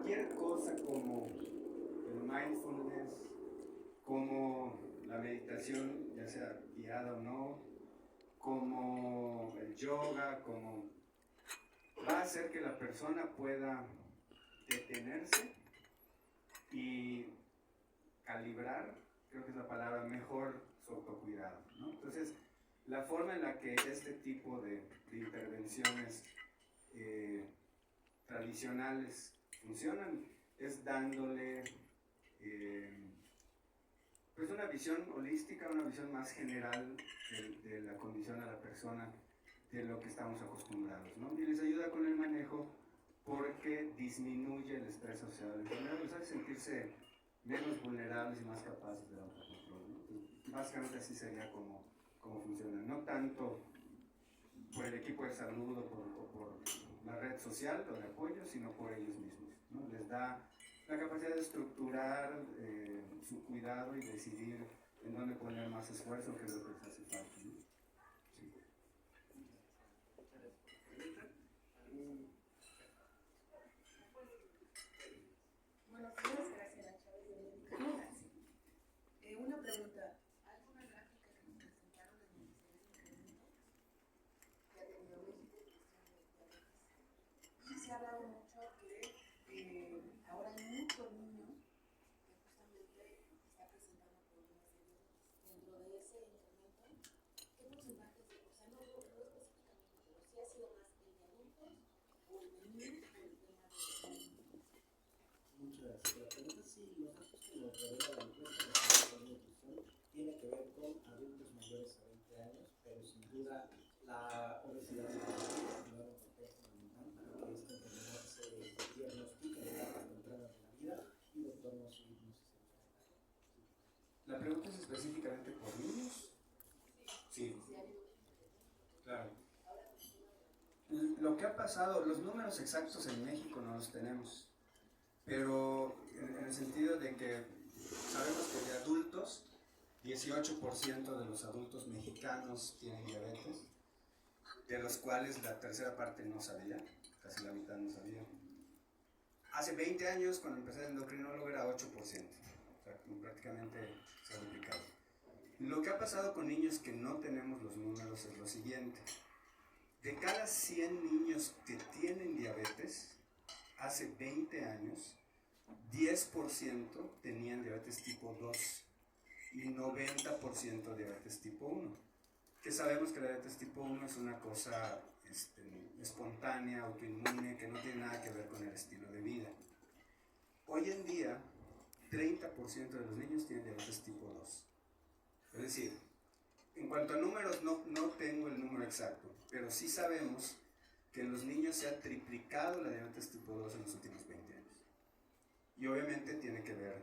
cualquier cosa como el mindfulness, como la meditación, ya sea guiada o no, como el yoga, como va a hacer que la persona pueda detenerse y calibrar, creo que es la palabra mejor, su autocuidado, ¿no? Entonces, la forma en la que este tipo de intervenciones tradicionales funcionan es dándole pues una visión holística, una visión más general de la condición a la persona, de lo que estamos acostumbrados, ¿no? Y les ayuda con el manejo porque disminuye el estrés asociado a la enfermedad, les hace sentirse menos vulnerables y más capaces de autocontrol, ¿no? Entonces, básicamente así sería como funciona, no tanto por el equipo de salud o por la red social o de apoyo, sino por ellos mismos, ¿no? Les da la capacidad de estructurar su cuidado y decidir en dónde poner más esfuerzo, que es lo que les hace falta, ¿no? Sí. Buenos días, Graciela Chávez de México. Una pregunta. ¿Alguna gráfica que nos presentaron en el Ministerio que ha tenido México en cuestión de diabetes? Y se ha hablado mucho que ahora hay muchos niños que justamente están presentando problemas de diabetes. Dentro de ese incremento, ¿qué porcentajes de, o sea, no específicamente, pero sí ha sido más el de adultos o el de niños o el tema de niños? Muchas gracias. La pregunta es si los datos que nos revela la encuesta nacional de nutrición tiene que ver con adultos mayores a 20 años, pero sin duda la obesidad es un factor fundamental para que esta enfermedad se diagnostique en etapas tempranas de la vida y doctor nos ¿La pregunta es específicamente por niños? Sí. Claro. Lo que ha pasado, los números exactos en México no los tenemos, pero en el sentido de que sabemos que de adultos, 18% de los adultos mexicanos tienen diabetes, de los cuales la tercera parte no sabía, casi la mitad no sabía. Hace 20 años, cuando empecé de endocrinólogo, era 8%, o sea, prácticamente se ha duplicado. Lo que ha pasado con niños que no tenemos los números es lo siguiente. De cada 100 niños que tienen diabetes, hace 20 años, 10% tenían diabetes tipo 2 y 90% diabetes tipo 1. Que sabemos que la diabetes tipo 1 es una cosa espontánea, autoinmune, que no tiene nada que ver con el estilo de vida. Hoy en día, 30% de los niños tienen diabetes tipo 2. Es decir, en cuanto a números, no tengo el número exacto, pero sí sabemos que en los niños se ha triplicado la diabetes tipo 2 en los últimos 20 años. Y obviamente tiene que ver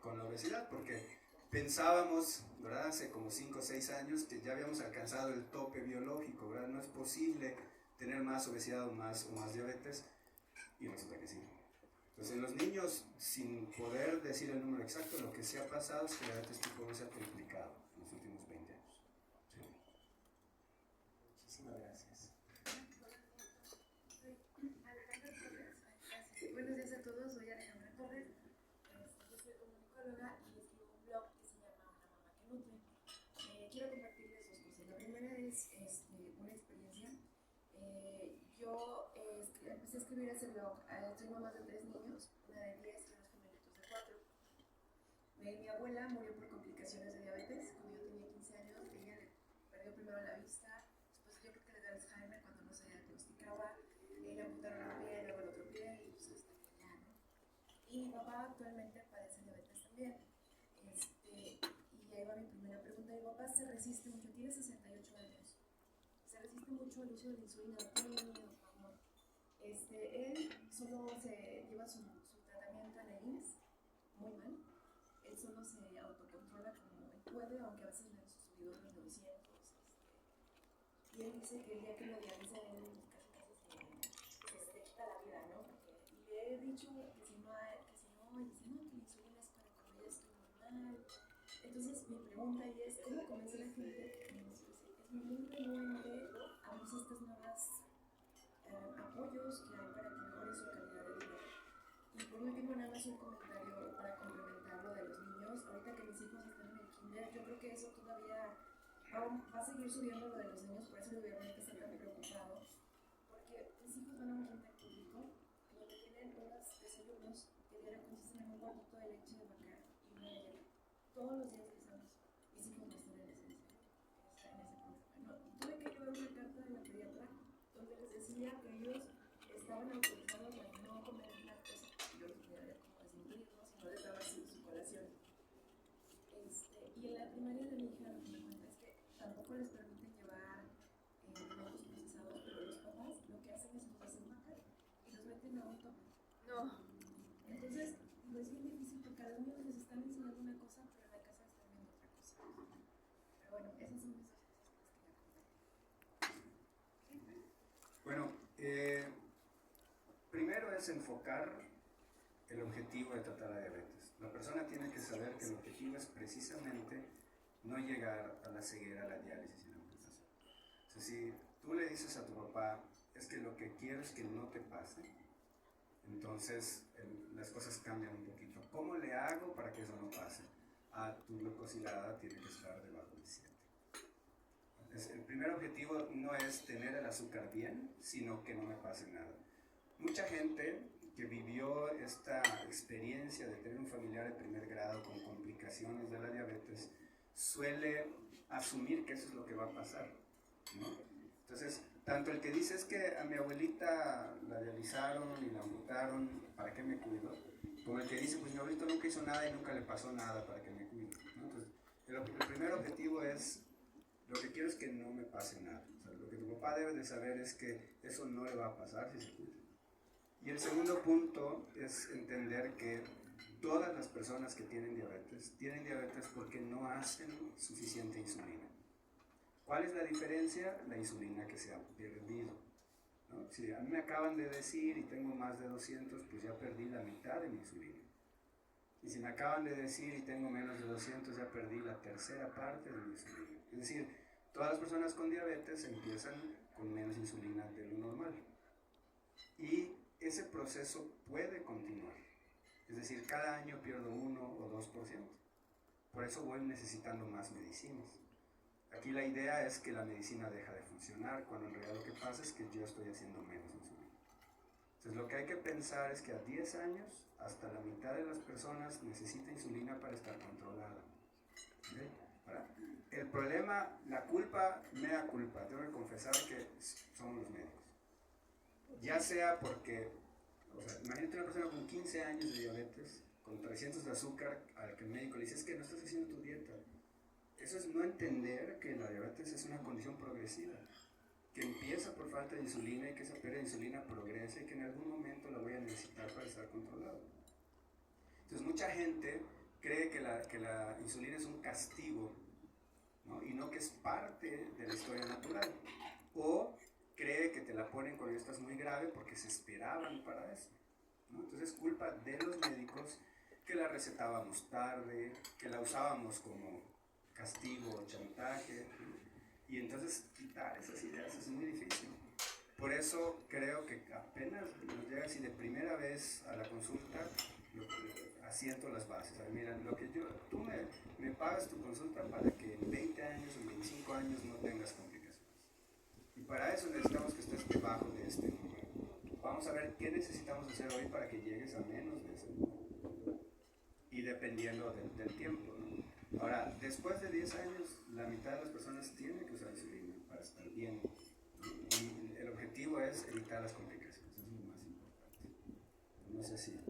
con la obesidad, porque pensábamos, ¿verdad?, hace como 5 o 6 años que ya habíamos alcanzado el tope biológico, ¿verdad? No es posible tener más obesidad o más diabetes, y resulta que sí. Entonces, en los niños, sin poder decir el número exacto, lo que se ha pasado es que la diabetes tipo 2 se ha triplicado en los últimos 20 años. Sí. Muchísimas gracias. Buenos días a todos, soy Alejandra Torres. Yo soy comunicóloga y escribo un blog que se llama La Mamá que Nutre. Quiero compartirles dos cosas. La primera es una experiencia. Yo empecé a escribir ese blog. Soy mamá de 3 niños, una de 10 y unos gemelitos de 4. Mi abuela murió por complicaciones de diabetes cuando yo tenía 15 años. Ella perdió primero la vista, después yo creo que le dio Alzheimer cuando no se diagnosticaba. Le amputaron un pie, luego el otro pie y pues hasta que ya, ¿no? Y mi papá actualmente padece diabetes también. Y ahí va mi primera pregunta. Mi papá se resiste mucho, tiene 68 años. Se resiste mucho al uso de la insulina. Tiene miedo, por favor. Él solo se lleva su tratamiento en el IMSS, muy mal. Él solo se autocontrola como él puede, aunque a veces le han subido 1900. Y él dice que el día que lo dializa, él casi se quita la vida, ¿no? Y le he dicho que si no, y dice, no, que la insulina es para cuando ya estoy normal. Entonces, mi pregunta ahí es, ¿cómo convence a la gente? Es muy renuente a estas nuevas apoyos que hay para que mejore su calidad de vida. Y por último, nada más un comentario para complementar lo de los niños. Ahorita que mis hijos están en el kinder, yo creo que eso todavía va a seguir subiendo lo de los niños, por eso el gobierno hay que estar tan preocupado. Porque mis hijos van a un kinder público donde tienen unos desayunos que diario consisten en un cuartito de leche de vaca y una galleta. Todos los días les damos. Mis hijos no están en ese programa. No, tuve que llevar una carta de la pediatra donde les decía que ellos estaban autorizados a no comer lácteos. Yo los voy a ver como desmentirnos si no les daba su colación. Y en la primaria de mi hija lo que me cuenta es que tampoco les permiten llevar productos procesados, pero los papás lo que hacen es los hacen vaca y los meten a un tope. No. Entonces, no es bien difícil porque a los niños les están enseñando una cosa, pero en la casa están viendo otra cosa. Pero bueno, esas son mis dos cosas que ya comenté. Bueno, primero es enfocar el objetivo de tratar la diabetes. La persona tiene que saber que el objetivo es precisamente no llegar a la ceguera, a la diálisis y la amputación. O sea, si tú le dices a tu papá, es que lo que quiero es que no te pase, entonces las cosas cambian un poquito. ¿Cómo le hago para que eso no pase? Tu glucosilada tiene que estar debajo de 7. El primer objetivo no es tener el azúcar bien, sino que no me pase nada. Mucha gente que vivió esta experiencia de tener un familiar de primer grado con complicaciones de la diabetes suele asumir que eso es lo que va a pasar, ¿no? Entonces, tanto el que dice es que a mi abuelita la dializaron y la amputaron, ¿para qué me cuido? Como el que dice, pues mi abuelito nunca hizo nada y nunca le pasó nada, ¿para qué me cuido? ¿No? Entonces, el primer objetivo es, lo que quiero es que no me pase nada. O sea, lo que tu papá debe de saber es que eso no le va a pasar si se cuida. Y el segundo punto es entender que todas las personas que tienen diabetes porque no hacen suficiente insulina. ¿Cuál es la diferencia? La insulina que se ha perdido, ¿no? Si a mí me acaban de decir y tengo más de 200, pues ya perdí la mitad de mi insulina. Y si me acaban de decir y tengo menos de 200, ya perdí la tercera parte de mi insulina. Es decir, todas las personas con diabetes empiezan con menos insulina de lo normal. Y ese proceso puede continuar. Es decir, cada año pierdo 1 o 2%. Por eso voy necesitando más medicinas. Aquí la idea es que la medicina deja de funcionar, cuando en realidad lo que pasa es que yo estoy haciendo menos insulina. Entonces lo que hay que pensar es que a 10 años, hasta la mitad de las personas necesita insulina para estar controlada. ¿Okay? El problema, la culpa, mea culpa, tengo que confesar que son los médicos. Ya sea porque, o sea, imagínate una persona con 15 años de diabetes, con 300 de azúcar, al que el médico le dice, es que no estás haciendo tu dieta. Eso es no entender que la diabetes es una condición progresiva, que empieza por falta de insulina y que esa pérdida de insulina progresa y que en algún momento la voy a necesitar para estar controlado. Entonces mucha gente cree que la insulina es un castigo, ¿no? Y no que es parte de la historia natural. O cree que te la ponen cuando ya estás muy grave porque se esperaban para eso, ¿no? Entonces es culpa de los médicos que la recetábamos tarde, que la usábamos como castigo o chantaje, ¿no? Y entonces quitar esas ideas es muy difícil. Por eso creo que apenas nos llega así de primera vez a la consulta, asiento las bases. A ver, mira, tú me pagas tu consulta para que en 20 años o en 25 años no tengas complicaciones. Y para eso necesitamos que estés debajo de este número. Vamos a ver qué necesitamos hacer hoy para que llegues a menos de ese número. Y dependiendo del tiempo, ¿no? Ahora, después de 10 años, la mitad de las personas tienen que usar insulina para estar bien, ¿no? Y el objetivo es evitar las complicaciones, eso es lo más importante. No sé si